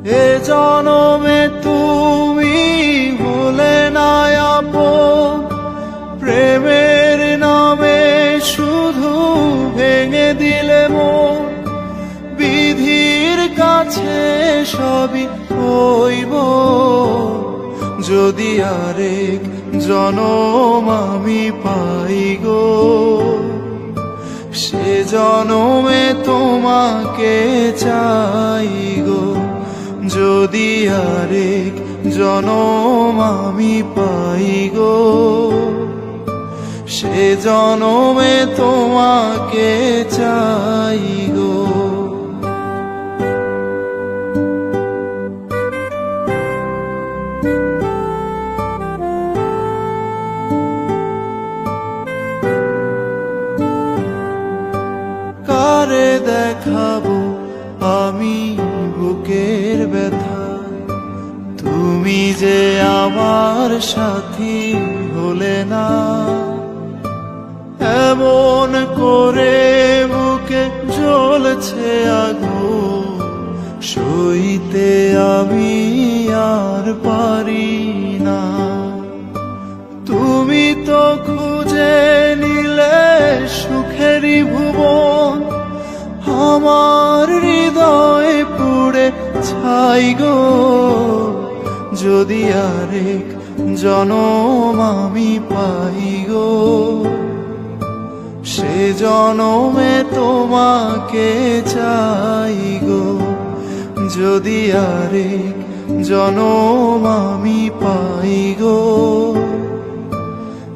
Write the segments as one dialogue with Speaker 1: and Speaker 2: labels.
Speaker 1: এ জনমে তুমি হলে না আপন, প্রেমের নামে শুধু ভেঙে দিলে মন। বিধির কাছে সবই হইব, যদি আরেক জনম আমি পাই গো। সে জনমে তোমাকে চাই গো, যদি আরেক জনম আমি পাই গো। সে জনমে তোমাকে চাই গো। কারে দেখাবো আমি বুকের ব্যথা, তুমি যে আমার সাথী হলে না। এমন করে বুকে জ্বলছে আগুন, সইতে আমি আর পারি না। তুমি তো খুঁজে নিলে সুখেরই ভুবন, আমার হৃদয় পুড়ে ছাই গো। যদি আরেক জনম আমি পাই গো, সে জনমে তোমাকে চাই গো। যদি আরেক জনম আমি পাই গো,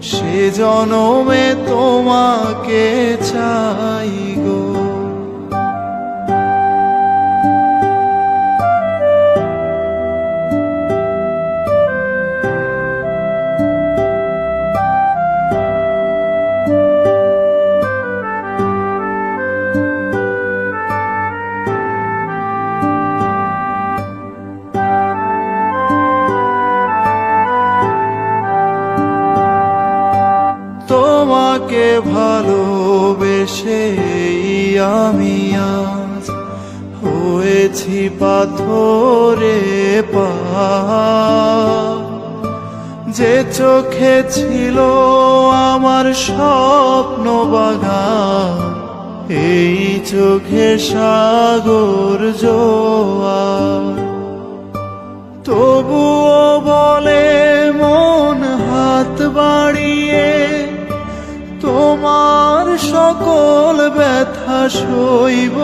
Speaker 1: সে জনমে তোমাকে চাই গো। তোমাকে ভালোবেসে আমি আজ হয়েছি পাথরে পাহাড়। যে চোখে ছিল আমার স্বপ্ন বাগান, এই চোখে সাগর জোয়ার। তবুও বলে মন হাত বাড়িয়ে, তোমার সকল ব্যথা সইব।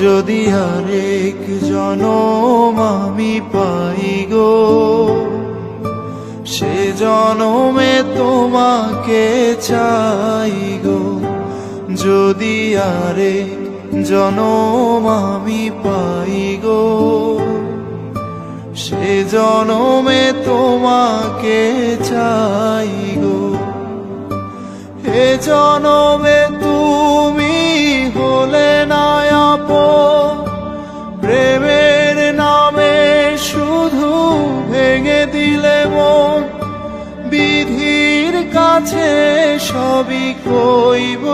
Speaker 1: যদি আরেক জনম আমি পাই গো, সে জনমে তোমাকে চাই গো। যদি আরেক জনম আমি পাই গো, সে জনমে তোমাকে চাই গো। এ জনমে তুমি হলে না আপন, প্রেমের নামে শুধু ভেঙে দিলে মন। বিধির কাছে সবই কইব,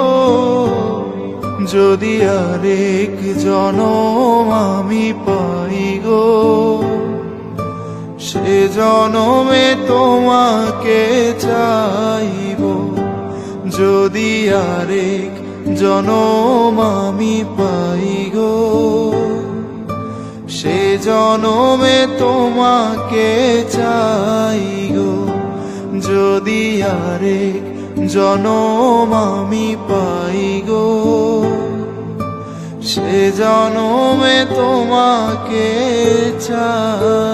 Speaker 1: যদি আরেক জনম আমি পাই গো। সে জনমে তোমাকে চাইব, যদি আরেক জনম আমি পাই গো। সে জনমে তোমাকে চাই গো, যদি আরেক জনম আমি পাই গো। সে জনমে তোমাকে চাই।